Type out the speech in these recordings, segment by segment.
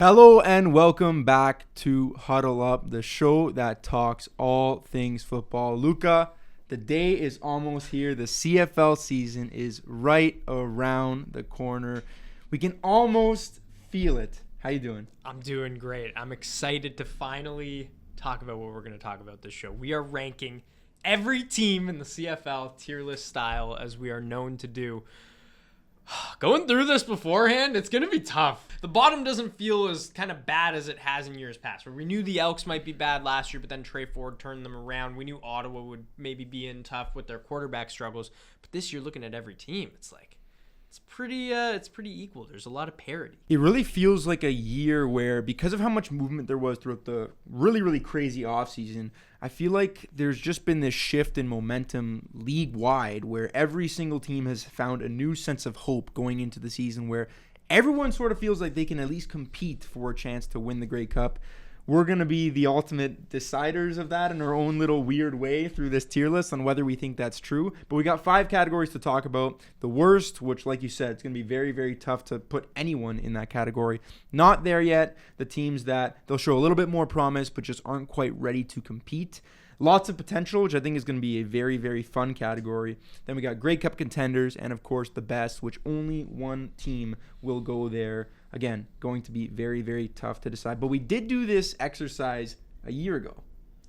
Hello and welcome back to Huddle Up, the show that talks all things football. Luca, the day is almost here. The CFL season is right around the corner. We can almost feel it. How you doing? I'm doing great. I'm excited to finally talk about what we're going to talk about this show. We are ranking every team in the CFL tier list style, as we are known to do. Going through this beforehand, it's going to be tough. The bottom doesn't feel as kind of bad as it has in years past, where we knew the Elks might be bad last year, but then Trey Ford turned them around. We knew Ottawa would maybe be in tough with their quarterback struggles, but this year, looking at every team, it's pretty equal. There's a lot of parity. It really feels like a year where, because of how much movement there was throughout the really, really crazy offseason, I feel like there's just been this shift in momentum league-wide where every single team has found a new sense of hope going into the season where everyone sort of feels like they can at least compete for a chance to win the Grey Cup. We're going to be the ultimate deciders of that in our own little weird way through this tier list on whether we think that's true. But we got 5 categories to talk about. The worst, which like you said, it's going to be very, very tough to put anyone in that category. Not there yet. The teams that they'll show a little bit more promise but just aren't quite ready to compete. Lots of potential, which I think is going to be a very, very fun category. Then we got Grey Cup contenders and, of course, the best, which only one team will go there. Again, going to be very, very tough to decide. But we did do this exercise a year ago.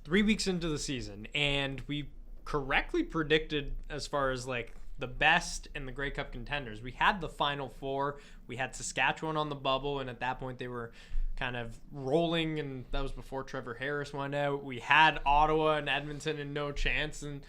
3 weeks into the season, and we correctly predicted as far as like the best and the Grey Cup contenders. We had the Final Four. We had Saskatchewan on the bubble, and at that point they were kind of rolling, and that was before Trevor Harris went out. We had Ottawa and Edmonton and no chance, and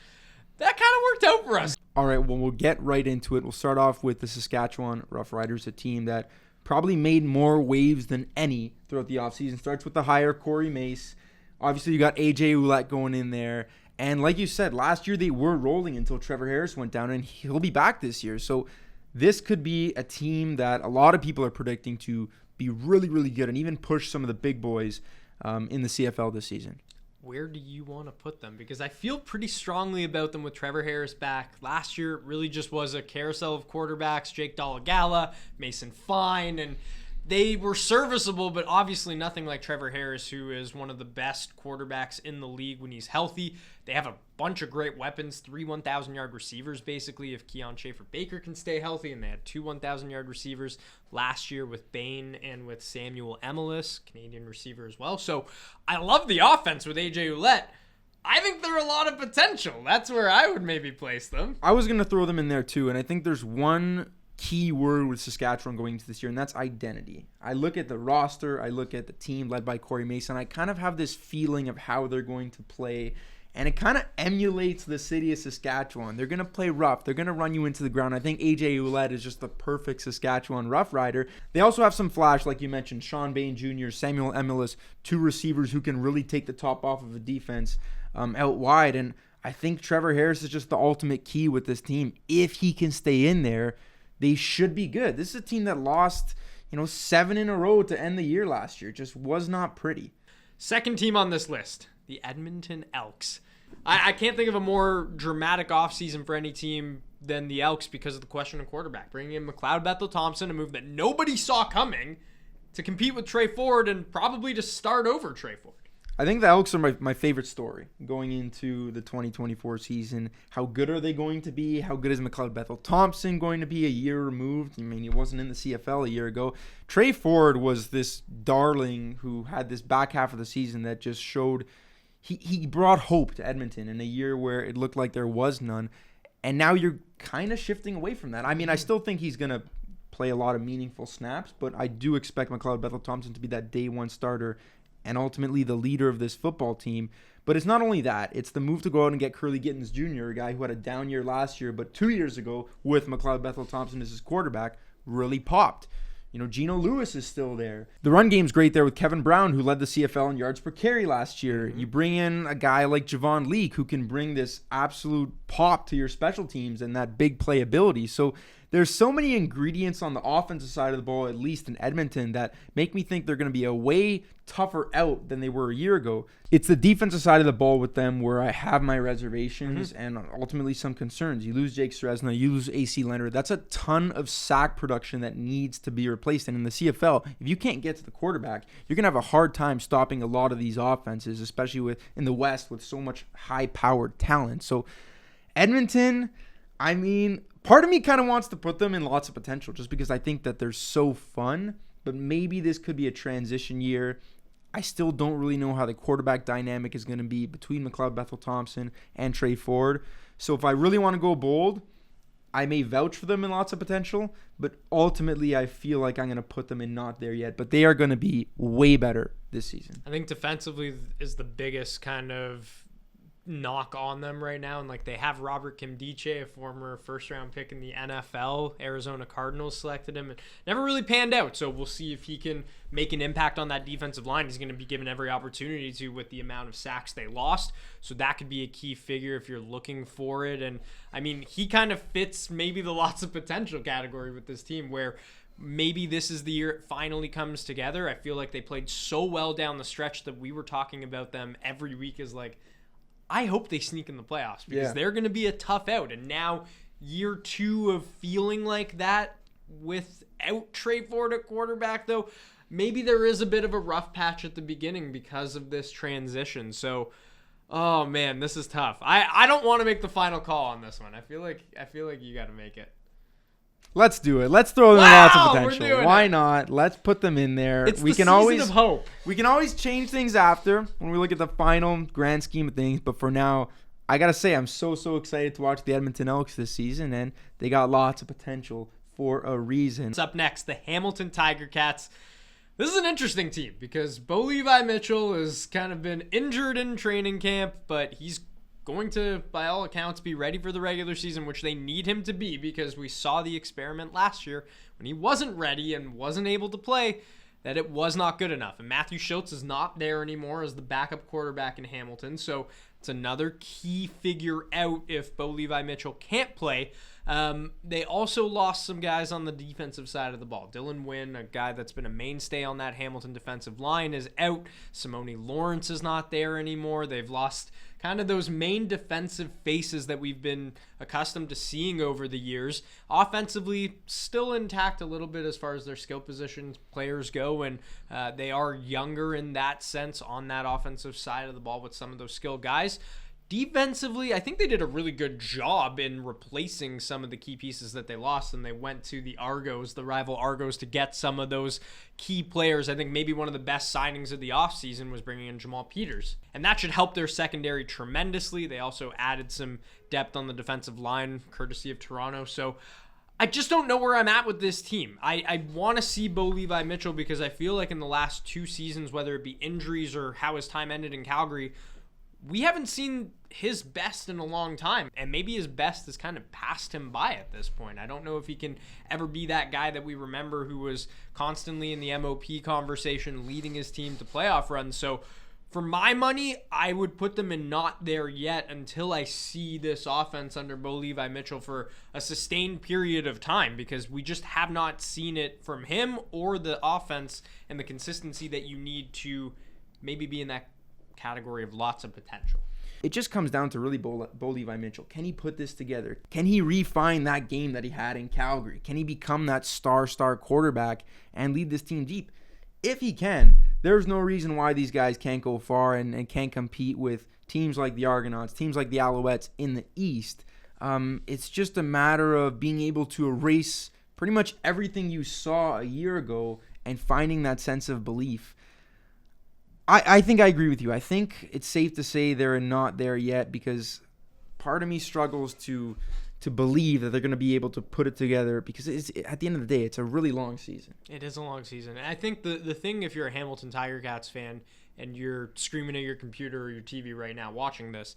that kind of worked out for us. All right, well, we'll get right into it. We'll start off with the Saskatchewan Roughriders, a team that probably made more waves than any throughout the offseason. Starts with the hire, Corey Mace. Obviously, you got AJ Ouellette going in there. And like you said, last year they were rolling until Trevor Harris went down, and he'll be back this year. So this could be a team that a lot of people are predicting to be really, really good and even push some of the big boys in the CFL this season. Where do you want to put them? Because I feel pretty strongly about them with Trevor Harris back. Last year, it really just was a carousel of quarterbacks. Jake Dolegala, Mason Fine, and they were serviceable, but obviously nothing like Trevor Harris, who is one of the best quarterbacks in the league when he's healthy. They have a bunch of great weapons, 3 1,000-yard receivers, basically, if Keon Schaefer-Baker can stay healthy, and they had 2 1,000-yard receivers last year with Bain and with Samuel Emelis, Canadian receiver as well. So I love the offense with AJ Ouellette. I think there are a lot of potential. That's where I would maybe place them. I was going to throw them in there too, and I think there's one key word with Saskatchewan going into this year, and that's identity. I look at the roster, I look at the team led by Corey Mason, I kind of have this feeling of how they're going to play, and it kind of emulates the city of Saskatchewan. They're going to play rough. They're going to run you into the ground. I think AJ Ouellette is just the perfect Saskatchewan Rough Rider. They also have some flash, like you mentioned, Sean Bain Jr., Samuel Emelis, 2 receivers who can really take the top off of a defense out wide, and I think Trevor Harris is just the ultimate key with this team. If he can stay in there, they should be good. This is a team that lost, 7 in a row to end the year last year. It just was not pretty. Second team on this list, the Edmonton Elks. I can't think of a more dramatic offseason for any team than the Elks because of the question of quarterback. Bringing in McLeod Bethel-Thompson, a move that nobody saw coming, to compete with Trey Ford and probably to start over Trey Ford. I think the Elks are my favorite story going into the 2024 season. How good are they going to be? How good is McLeod Bethel-Thompson going to be a year removed? I mean, he wasn't in the CFL a year ago. Trey Ford was this darling who had this back half of the season that just showed he brought hope to Edmonton in a year where it looked like there was none. And now you're kind of shifting away from that. I mean, I still think he's going to play a lot of meaningful snaps, but I do expect McLeod Bethel-Thompson to be that day one starter and ultimately the leader of this football team. But it's not only that. It's the move to go out and get Curly Gittens Jr., a guy who had a down year last year, but 2 years ago with McLeod Bethel-Thompson as his quarterback, really popped. Geno Lewis is still there. The run game's great there with Kevin Brown, who led the CFL in yards per carry last year. You bring in a guy like Javon Leake, who can bring this absolute pop to your special teams and that big playability. So there's so many ingredients on the offensive side of the ball, at least in Edmonton, that make me think they're going to be a way tougher out than they were a year ago. It's the defensive side of the ball with them where I have my reservations and ultimately some concerns. You lose Jake Stresna, you lose AC Leonard. That's a ton of sack production that needs to be replaced. And in the CFL, if you can't get to the quarterback, you're going to have a hard time stopping a lot of these offenses, especially in the West with so much high-powered talent. So Edmonton, I mean, part of me kind of wants to put them in lots of potential just because I think that they're so fun, but maybe this could be a transition year. I still don't really know how the quarterback dynamic is going to be between McLeod Bethel-Thompson and Trey Ford. So if I really want to go bold, I may vouch for them in lots of potential, but ultimately I feel like I'm going to put them in not there yet. But they are going to be way better this season. I think defensively is the biggest kind of knock on them right now, and like they have Robert Kimdiche, a former first-round pick in the NFL. Arizona Cardinals selected him and never really panned out, so we'll see if he can make an impact on that defensive line. He's going to be given every opportunity to with the amount of sacks they lost, so that could be a key figure if you're looking for it. And I mean, he kind of fits maybe the lots of potential category with this team where maybe this is the year it finally comes together. I feel like they played so well down the stretch that we were talking about them every week as like, I hope they sneak in the playoffs because they're going to be a tough out. And now year 2 of feeling like that without Trey Ford at quarterback, though, maybe there is a bit of a rough patch at the beginning because of this transition. So, oh man, this is tough. I don't want to make the final call on this one. I feel like you got to make it. Let's do it. Let's throw them in lots of potential. Why it. not? Let's put them in there. It's the season of hope. We can always change things after when we look at the final grand scheme of things. But for now, I got to say, I'm so excited to watch the Edmonton Elks this season. And they got lots of potential for a reason. What's up next? The Hamilton Tiger Cats. This is an interesting team because Bo Levi Mitchell has kind of been injured in training camp, but he's going to, by all accounts, be ready for the regular season, which they need him to be because we saw the experiment last year when he wasn't ready and wasn't able to play, that it was not good enough. And Matthew Schultz is not there anymore as the backup quarterback in Hamilton, so it's another key figure out if Bo Levi Mitchell can't play. They also lost some guys on the defensive side of the ball. Dylan Wynn, a guy that's been a mainstay on that Hamilton defensive line, is out. Simone Lawrence is not there anymore. They've lost kind of those main defensive faces that we've been accustomed to seeing over the years. Offensively, still intact a little bit as far as their skill position players go, and they are younger in that sense on that offensive side of the ball with some of those skilled guys. Defensively, I think they did a really good job in replacing some of the key pieces that they lost, and they went to the Argos, the rival Argos, to get some of those key players. I think maybe one of the best signings of the offseason was bringing in Jamal Peters, and that should help their secondary tremendously. They also added some depth on the defensive line, courtesy of Toronto. So I just don't know where I'm at with this team. I want to see Bo Levi Mitchell because I feel like in the last 2 seasons, whether it be injuries or how his time ended in Calgary, we haven't seen his best in a long time, and maybe his best has kind of passed him by at this point. I don't know if he can ever be that guy that we remember who was constantly in the MOP conversation leading his team to playoff runs. So for my money, I would put them in not there yet until I see this offense under Bo Levi Mitchell for a sustained period of time, because we just have not seen it from him or the offense and the consistency that you need to maybe be in that category of lots of potential. It just comes down to really Bo Levi Mitchell. Can he put this together? Can he refine that game that he had in Calgary? Can he become that star quarterback and lead this team deep? If he can, there's no reason why these guys can't go far and can't compete with teams like the Argonauts, teams like the Alouettes in the East. It's just a matter of being able to erase pretty much everything you saw a year ago and finding that sense of belief. I think I agree with you. I think it's safe to say they're not there yet because part of me struggles to believe that they're going to be able to put it together because at the end of the day, it's a really long season. It is a long season. And I think the thing, if you're a Hamilton Tiger Cats fan and you're screaming at your computer or your TV right now watching this,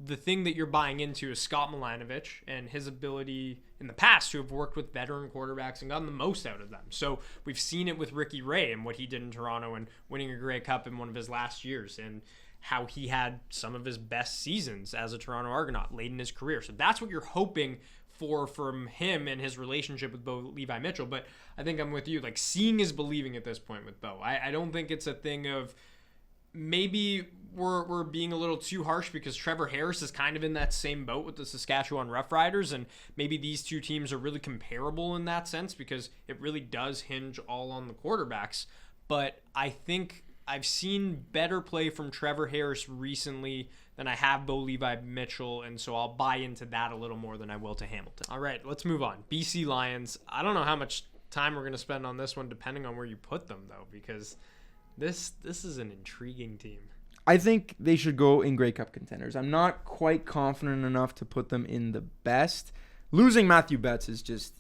the thing that you're buying into is Scott Milanovich and his ability in the past to have worked with veteran quarterbacks and gotten the most out of them. So we've seen it with Ricky Ray and what he did in Toronto and winning a Grey Cup in one of his last years and how he had some of his best seasons as a Toronto Argonaut late in his career. So that's what you're hoping for from him and his relationship with Bo Levi Mitchell. But I think I'm with you. Like, seeing is believing at this point with Bo. I don't think it's a thing of maybe we're being a little too harsh because Trevor Harris is kind of in that same boat with the Saskatchewan Roughriders, and maybe these two teams are really comparable in that sense because it really does hinge all on the quarterbacks. But I think I've seen better play from Trevor Harris recently than I have Bo Levi Mitchell, and so I'll buy into that a little more than I will to Hamilton. All right, let's move on. BC Lions. I don't know how much time we're going to spend on this one depending on where you put them, though, because this is an intriguing team. I think they should go in Grey Cup contenders. I'm not quite confident enough to put them in the best. Losing Matthew Betts is just...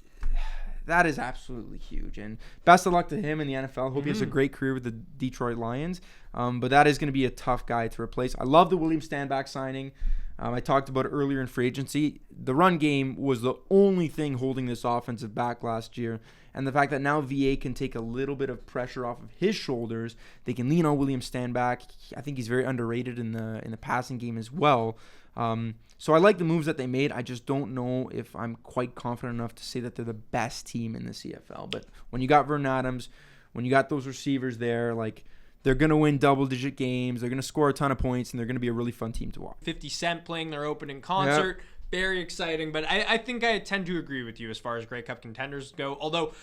that is absolutely huge. And best of luck to him in the NFL. Hope he has a great career with the Detroit Lions. But that is going to be a tough guy to replace. I love the William Stanback signing. I talked about it earlier in free agency. The run game was the only thing holding this offensive back last year. And the fact that now VA can take a little bit of pressure off of his shoulders. They can lean on William Stanback. I think he's very underrated in the passing game as well. So I like the moves that they made. I just don't know if I'm quite confident enough to say that they're the best team in the CFL. But when you got Vernon Adams, when you got those receivers there, like, they're going to win double-digit games. They're going to score a ton of points, and they're going to be a really fun team to watch. 50 Cent playing their opening concert. Yep. Very exciting. But I think I tend to agree with you as far as Grey Cup contenders go. Although,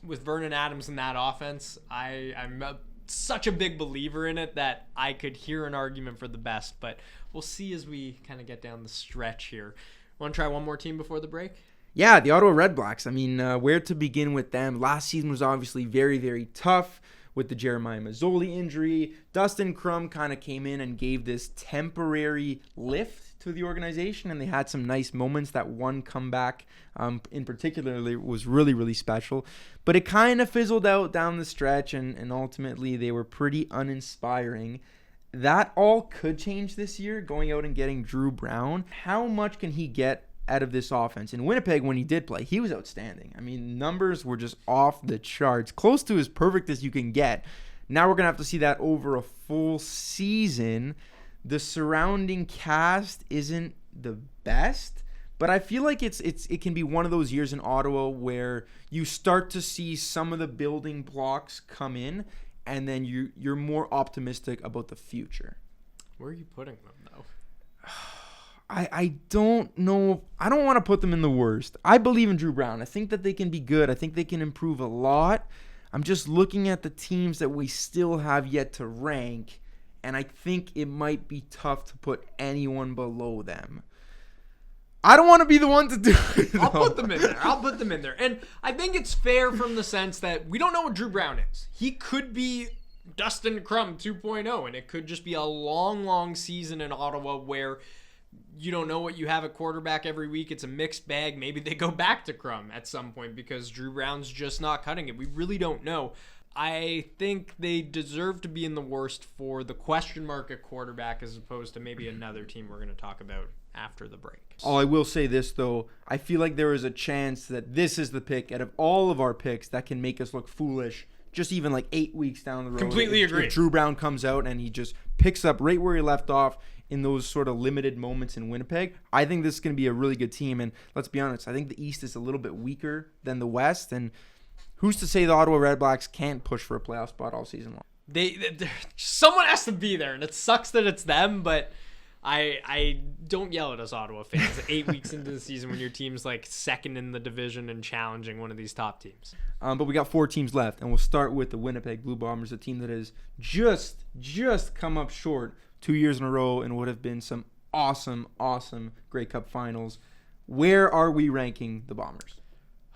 with Vernon Adams in that offense, I'm such a big believer in it that I could hear an argument for the best. But we'll see as we kind of get down the stretch here. Want to try one more team before the break? Yeah, the Ottawa Redblacks. I mean, where to begin with them? Last season was obviously very, very tough with the Jeremiah Mazzoli injury. Dustin Crum kind of came in and gave this temporary lift to the organization, and they had some nice moments. That one comeback in particular was really, really special. But it kind of fizzled out down the stretch, and ultimately they were pretty uninspiring. That all could change this year, going out and getting Drew Brown. How much can he get out of this offense? In Winnipeg, when he did play, he was outstanding. I mean, numbers were just off the charts, close to as perfect as you can get. Now we're going to have to see that over a full season. The surrounding cast isn't the best, but I feel like it can be one of those years in Ottawa where you start to see some of the building blocks come in, and then you're more optimistic about the future. Where are you putting them, though? I don't know. I don't want to put them in the worst. I believe in Drew Brown. I think that they can be good. I think they can improve a lot. I'm just looking at the teams that we still have yet to rank, and I think it might be tough to put anyone below them. I don't want to be the one to do it, though. I'll put them in there. And I think it's fair from the sense that we don't know what Drew Brown is. He could be Dustin Crum 2.0, and it could just be a long, long season in Ottawa where you don't know what you have at quarterback every week. It's a mixed bag. Maybe they go back to Crum at some point because Drew Brown's just not cutting it. We really don't know. I think they deserve to be in the worst for the question mark at quarterback as opposed to maybe another team we're going to talk about after the break. Oh, I will say this, though. I feel like there is a chance that this is the pick out of all of our picks that can make us look foolish just even like 8 weeks down the road. Completely agree. If Drew Brown comes out and he just picks up right where he left off in those sort of limited moments in Winnipeg, I think this is going to be a really good team. And let's be honest, I think the East is a little bit weaker than the West. And who's to say the Ottawa Redblacks can't push for a playoff spot all season long? Someone has to be there, and it sucks that it's them, but I don't yell at us Ottawa fans 8 weeks into the season when your team's like second in the division and challenging one of these top teams. But we got 4 teams left, and we'll start with the Winnipeg Blue Bombers, a team that has just come up short 2 years in a row and would have been some awesome Grey Cup finals. Where are we ranking the Bombers?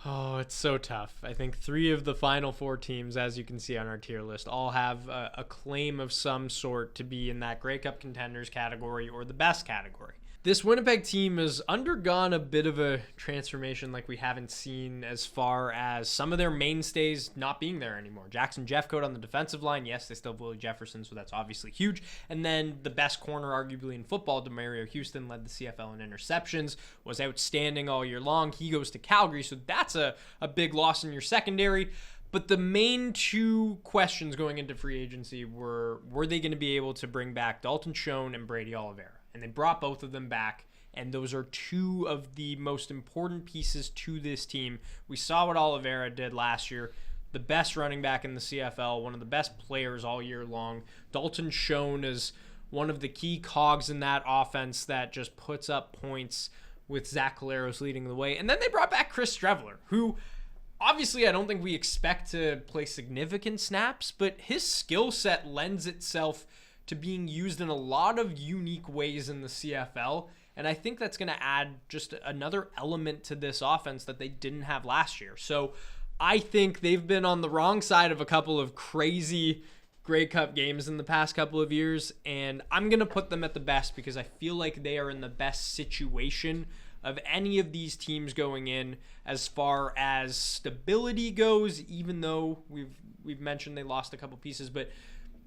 Oh, it's so tough. I think 3 of the final 4 teams, as you can see on our tier list, all have a claim of some sort to be in that Grey Cup contenders category or the best category. This Winnipeg team has undergone a bit of a transformation like we haven't seen as far as some of their mainstays not being there anymore. Jackson Jeffcoat on the defensive line. Yes, they still have Willie Jefferson, so that's obviously huge. And then the best corner arguably in football, Demario Houston, led the CFL in interceptions, was outstanding all year long. He goes to Calgary, so that's a big loss in your secondary. But the main 2 questions going into free agency were they going to be able to bring back Dalton Schoen and Brady Oliveira? And they brought both of them back, And those are two of the most important pieces to this team. We saw what Oliveira did last year. The best running back in the CFL, one of the best players all year long. Dalton Schoen is one of the key cogs in that offense that just puts up points with Zach Collaros leading the way. And then they brought back Chris Streveler, who obviously I don't think we expect to play significant snaps, but his skill set lends itself to being used in a lot of unique ways in the CFL. And I think that's going to add just another element to this offense that they didn't have last year. So I think they've been on the wrong side of a couple of crazy Grey Cup games in the past couple of years, and I'm going to put them at the best because I feel like they are in the best situation of any of these teams going in as far as stability goes, even though we've mentioned they lost a couple pieces, but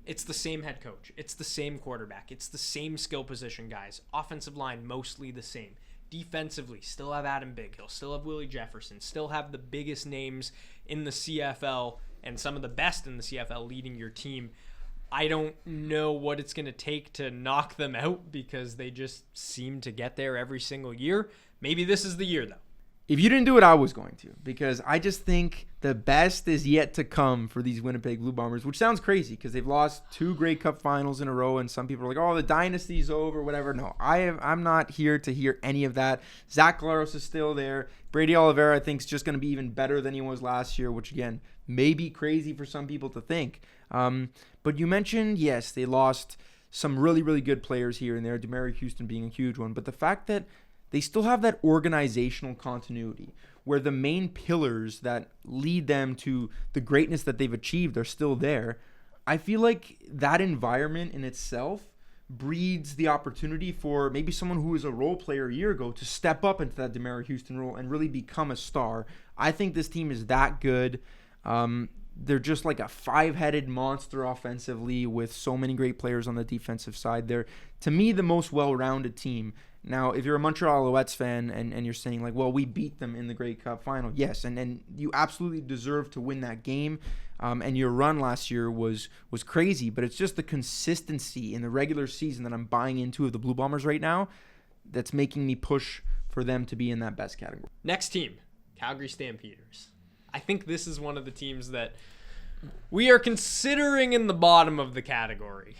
it's the same head coach. It's the same quarterback. It's the same skill position guys. Offensive line, mostly the same. Defensively, still have Adam Bighill, still have Willie Jefferson, still have the biggest names in the CFL and some of the best in the CFL leading your team. I don't know what it's going to take to knock them out because they just seem to get there every single year. Maybe this is the year, though. If you didn't do it, I was going to, because I just think the best is yet to come for these Winnipeg Blue Bombers, which sounds crazy because they've lost 2 Grey Cup finals in a row, and some people are like, oh, the dynasty's over, whatever. No, I'm not here to hear any of that. Zach Collaros is still there. Brady Oliveira, I think, is just going to be even better than he was last year, which, again, may be crazy for some people to think. But you mentioned, yes, they lost some really, really good players here and there, Demery Houston being a huge one, but the fact that they still have that organizational continuity where the main pillars that lead them to the greatness that they've achieved are still there. I feel like that environment in itself breeds the opportunity for maybe someone who was a role player a year ago to step up into that Demery Houston role and really become a star. I think this team is that good. They're just like a 5-headed monster offensively with so many great players on the defensive side. They're, to me, the most well-rounded team. Now, if you're a Montreal Alouettes fan and you're saying, like, well, we beat them in the Grey Cup final, yes, and you absolutely deserve to win that game, and your run last year was crazy, but it's just the consistency in the regular season that I'm buying into of the Blue Bombers right now that's making me push for them to be in that best category. Next team, Calgary Stampeders. I think this is one of the teams that we are considering in the bottom of the category.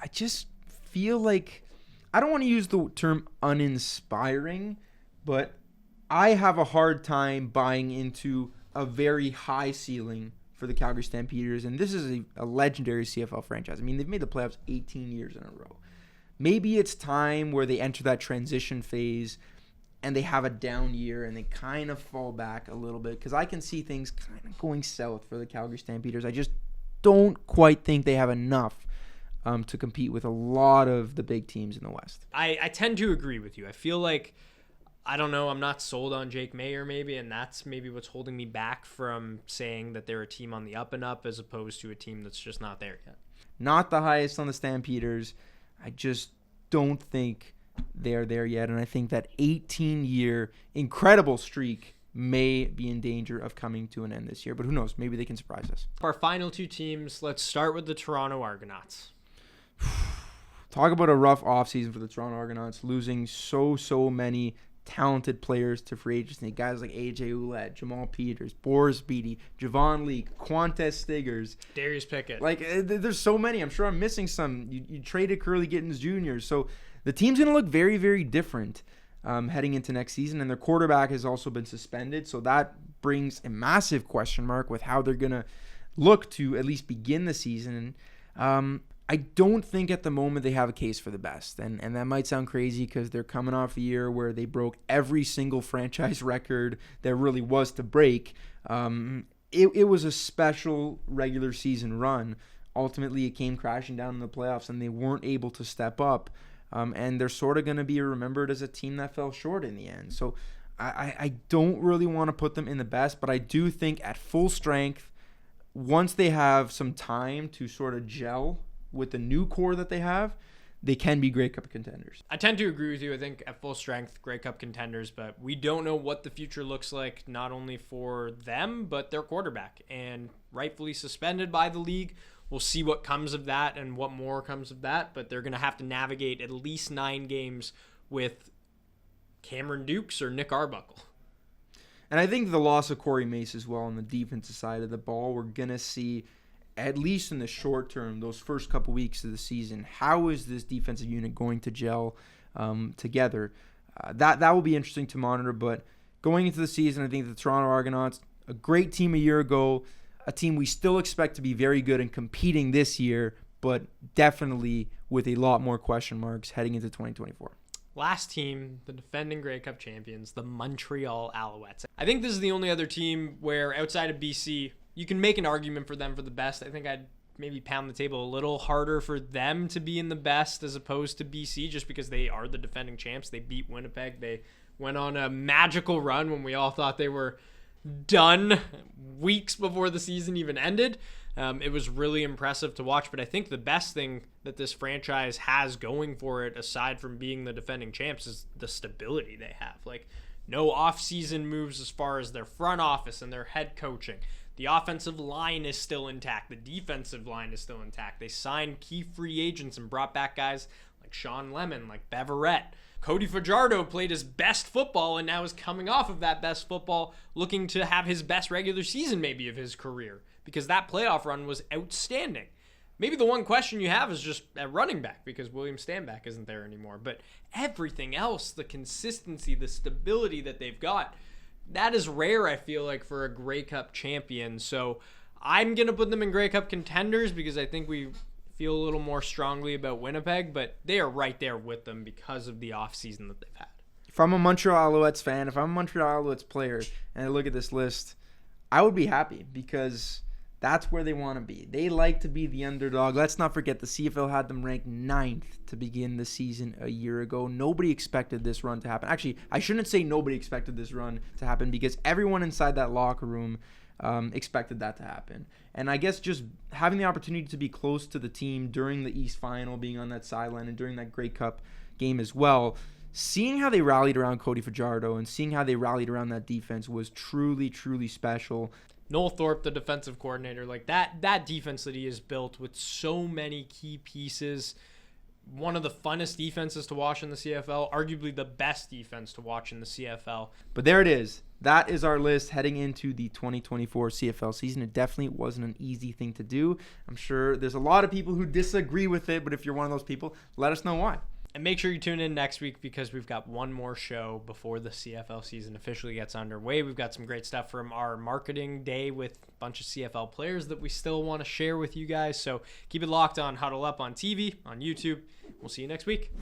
I just feel like, I don't want to use the term uninspiring, but I have a hard time buying into a very high ceiling for the Calgary Stampeders, and this is a legendary CFL franchise. I mean, they've made the playoffs 18 years in a row. Maybe it's time where they enter that transition phase and they have a down year and they kind of fall back a little bit, because I can see things kind of going south for the Calgary Stampeders. I just don't quite think they have enough to compete with a lot of the big teams in the West. I tend to agree with you. I feel like, I don't know, I'm not sold on Jake Mayer maybe, and that's maybe what's holding me back from saying that they're a team on the up and up as opposed to a team that's just not there yet. Not the highest on the Stampeders. I just don't think they're there yet, and I think that 18-year incredible streak may be in danger of coming to an end this year, but who knows? Maybe they can surprise us. Our final 2 teams, let's start with the Toronto Argonauts. Talk about a rough offseason for the Toronto Argonauts, losing so many talented players to free agency. Guys like AJ Ouellette, Jamal Peters, Boris Beatty, Javon Leake, Qantas Stiggers, Darius Pickett. Like, there's so many. I'm sure I'm missing some. You traded Curly Gittins Jr., so the team's going to look very, very different heading into next season, and their quarterback has also been suspended, so that brings a massive question mark with how they're going to look to at least begin the season. I don't think at the moment they have a case for the best, and that might sound crazy because they're coming off a year where they broke every single franchise record there really was to break. It was a special regular season run. Ultimately, it came crashing down in the playoffs, and they weren't able to step up. And they're sort of going to be remembered as a team that fell short in the end. So I don't really want to put them in the best, but I do think at full strength, once they have some time to sort of gel with the new core that they have, they can be Grey Cup contenders. I tend to agree with you. I think at full strength, Grey Cup contenders, but we don't know what the future looks like, not only for them, but their quarterback. And rightfully suspended by the league. We'll see what comes of that and what more comes of that, but they're going to have to navigate at least 9 games with Cameron Dukes or Nick Arbuckle. And I think the loss of Corey Mace as well on the defensive side of the ball, we're going to see, at least in the short term, those first couple weeks of the season, how is this defensive unit going to gel together? That will be interesting to monitor. But going into the season, I think the Toronto Argonauts, a great team a year ago, a team we still expect to be very good and competing this year, but definitely with a lot more question marks heading into 2024. Last team, the defending Grey Cup champions, the Montreal Alouettes. I think this is the only other team where, outside of BC, you can make an argument for them for the best. I think I'd maybe pound the table a little harder for them to be in the best as opposed to BC, just because they are the defending champs. They beat Winnipeg. They went on a magical run when we all thought they were done weeks before the season even ended. It was really impressive to watch, but I think the best thing that this franchise has going for it, aside from being the defending champs, is the stability they have. Like, no off-season moves as far as their front office and their head coaching. The offensive line is still intact. The defensive line is still intact. They signed key free agents and brought back guys like Sean Lemon, like Beverette. Cody Fajardo played his best football and now is coming off of that best football, looking to have his best regular season maybe of his career, because that playoff run was outstanding. Maybe the one question you have is just at running back, because William Stanback isn't there anymore. But everything else, the consistency, the stability that they've got, that is rare, I feel like, for a Grey Cup champion. So I'm going to put them in Grey Cup contenders because I think we feel a little more strongly about Winnipeg, but they are right there with them because of the offseason that they've had. If I'm a Montreal Alouettes fan, if I'm a Montreal Alouettes player, and I look at this list, I would be happy because that's where they want to be. They like to be the underdog. Let's not forget the CFL had them ranked 9th to begin the season a year ago. Nobody expected this run to happen. Actually, I shouldn't say nobody expected this run to happen because everyone inside that locker room expected that to happen. And I guess just having the opportunity to be close to the team during the East Final, being on that sideline, and during that Grey Cup game as well, seeing how they rallied around Cody Fajardo and seeing how they rallied around that defense was truly, truly special. Noel Thorpe, the defensive coordinator, like that defense that he has built with so many key pieces, one of the funnest defenses to watch in the CFL, arguably the best defense to watch in the CFL. But there it is. That is our list heading into the 2024 CFL season. It definitely wasn't an easy thing to do. I'm sure there's a lot of people who disagree with it, but if you're one of those people, let us know why. And make sure you tune in next week because we've got one more show before the CFL season officially gets underway. We've got some great stuff from our marketing day with a bunch of CFL players that we still want to share with you guys. So keep it locked on Huddle Up on TV, on YouTube. We'll see you next week.